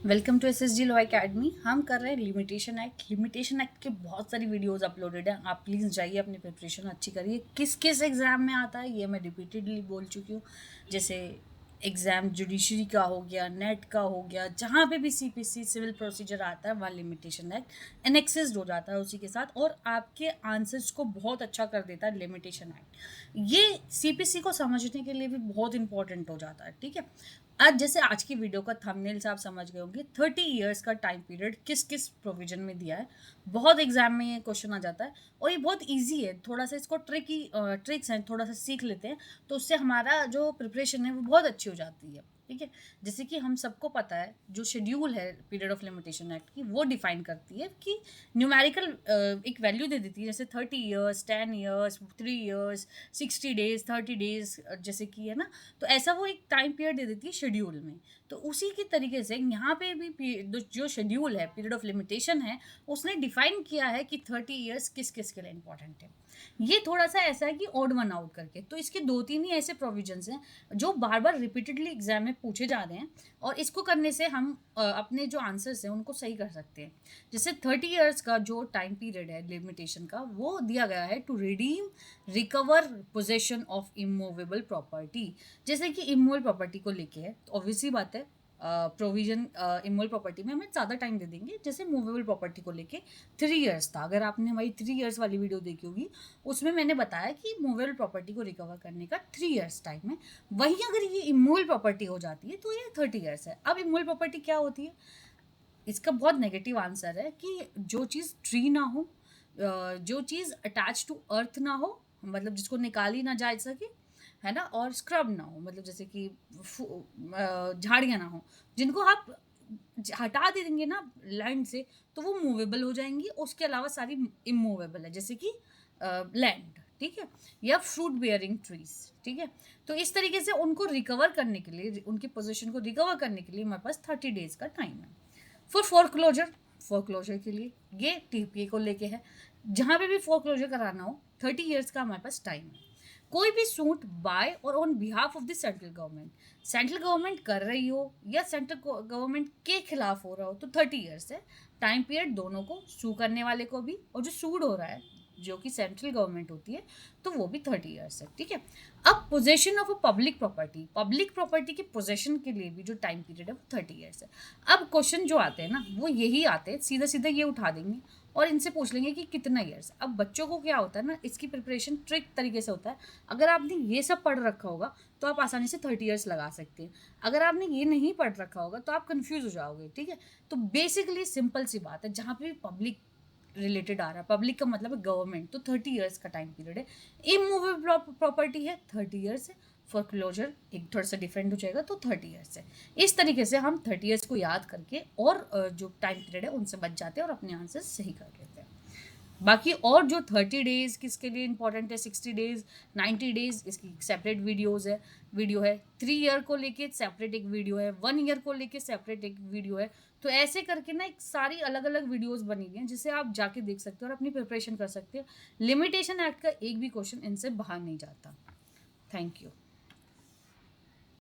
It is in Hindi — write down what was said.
Welcome to SSG law academy. हम कर रहे हैं लिमिटेशन एक्ट के बहुत सारी वीडियोस अपलोडेड हैं। आप प्लीज़ जाइए, अपनी प्रिपरेशन अच्छी करिए। किस किस एग्ज़ाम में आता है ये मैं रिपीटेडली बोल चुकी हूँ। जैसे एग्ज़ाम जुडिशरी का हो गया, नेट का हो गया, जहाँ पे भी CPC सिविल प्रोसीजर आता है वहाँ लिमिटेशन एक्ट एनेक्सेस्ड हो जाता है उसी के साथ, और आपके आंसर्स को बहुत अच्छा कर देता है लिमिटेशन एक्ट। ये CPC को समझने के लिए भी बहुत इंपॉर्टेंट हो जाता है। ठीक है, आज जैसे आज की वीडियो का थंबनेल से आप समझ गए होंगे 30 इयर्स का टाइम पीरियड किस किस प्रोविजन में दिया है। बहुत एग्जाम में ये क्वेश्चन आ जाता है और ये बहुत इजी है। थोड़ा सा इसको ट्रिक्स हैं, थोड़ा सा सीख लेते हैं तो उससे हमारा जो प्रिपरेशन है वो बहुत अच्छी हो जाती है। ठीक है, जैसे कि हम सबको पता है जो शेड्यूल है पीरियड ऑफ लिमिटेशन एक्ट की, वो डिफाइन करती है कि न्यूमेरिकल एक वैल्यू दे देती है, जैसे 30 years, 10 years, 3 years, 60 days, 30 days, जैसे कि है ना। तो ऐसा वो एक टाइम पीरियड दे देती है शेड्यूल में। तो उसी के तरीके से यहाँ पे भी जो शेड्यूल है पीरियड ऑफ लिमिटेशन है, उसने डिफाइन किया है कि 30 ईयर्स किस किस के लिए इंपॉर्टेंट है। ये थोड़ा सा ऐसा है कि ऑड वन आउट करके, तो इसके दो तीन ही ऐसे प्रोविजंस हैं जो बार बार रिपीटेडली एग्जाम में पूछे जा रहे हैं, और इसको करने से हम अपने जो आंसर्स हैं उनको सही कर सकते हैं। जैसे 30 ईयर्स का जो टाइम पीरियड है लिमिटेशन का, वो दिया गया है to redeem recover possession of immovable property. जैसे कि इमूवेबल प्रॉपर्टी को लेके है तो ऑब्वियसली बात है, प्रोविजन इमूवेबल प्रॉपर्टी में हमें ज़्यादा टाइम दे देंगे। जैसे मूवेबल प्रॉपर्टी को लेके 3 इयर्स था। अगर आपने हमारी 3 इयर्स वाली वीडियो देखी होगी, उसमें मैंने बताया कि मूवेबल प्रॉपर्टी को रिकवर करने का 3 इयर्स टाइम है। वहीं अगर ये इमूवेबल प्रॉपर्टी हो जाती है तो ये 30 इयर्स है। अब इमूवेबल प्रॉपर्टी क्या होती है? इसका बहुत नेगेटिव आंसर है कि जो चीज़ ट्री ना हो, जो चीज़ अटैच टू अर्थ ना हो, मतलब जिसको निकाली ना जा सके, है ना, और स्क्रब ना हो, मतलब जैसे कि झाड़ियाँ ना हो, जिनको आप हटा दे देंगे ना लैंड से तो वो मूवेबल हो जाएंगी। उसके अलावा सारी इमूवेबल है, जैसे कि लैंड, ठीक है, या फ्रूट बेयरिंग ट्रीज। ठीक है, तो इस तरीके से उनको रिकवर करने के लिए, उनकी पोजीशन को रिकवर करने के लिए हमारे पास 30 डेज का टाइम है। फोरक्लोजर के लिए ये TPA को लेके है। जहाँ पे भी फोरक्लोजर कराना हो 30 इयर्स का हमारे पास टाइम है। कोई भी सूट बाय और on behalf of the central government कर रही हो या सेंट्रल गवर्नमेंट के खिलाफ हो रहा हो तो 30 इयर्स है टाइम पीरियड, दोनों को, सू करने वाले को भी और जो सूड हो रहा है जो कि सेंट्रल गवर्नमेंट होती है तो वो भी 30 इयर्स है। ठीक है, अब possession of a public property के पोजेशन के लिए भी जो टाइम पीरियड है वो 30 इयर्स है। अब क्वेश्चन जो आते हैं ना वो यही आते हैं, सीधा सीधा ये उठा देंगे और इनसे पूछ लेंगे कि कितना ईयर्स। अब बच्चों को क्या होता है ना, इसकी प्रिपरेशन ट्रिक तरीके से होता है। अगर आपने ये सब पढ़ रखा होगा तो आप आसानी से 30 इयर्स लगा सकते हैं। अगर आपने ये नहीं पढ़ रखा होगा तो आप कंफ्यूज हो जाओगे। ठीक है, तो बेसिकली सिंपल सी बात है, जहाँ पे भी पब्लिक रिलेटेड आ रहा है, पब्लिक का मतलब है गवर्नमेंट, तो 30 इयर्स का टाइम पीरियड है। इमूवेबल प्रॉपर्टी है 30 इयर्स है। फोरक्लोजर एक थोड़ा सा डिफरेंट हो जाएगा तो 30 इयर्स है। इस तरीके से हम 30 इयर्स को याद करके और जो टाइम पीरियड है उनसे बच जाते हैं और अपने आंसर सही कर लेते हैं। बाकी और जो 30 डेज किसके लिए इंपॉर्टेंट है, 60 डेज, 90 डेज, इसकी सेपरेट वीडियो है। 3 ईयर को लेके सेपरेट एक वीडियो है, 1 ईयर को लेके सेपरेट एक वीडियो है। तो ऐसे करके ना एक सारी अलग अलग वीडियोस बनी हुई हैं जिसे आप जाके देख सकते हो और अपनी प्रिपरेशन कर सकते हो। लिमिटेशन एक्ट का एक भी क्वेश्चन इनसे बाहर नहीं जाता। Thank you.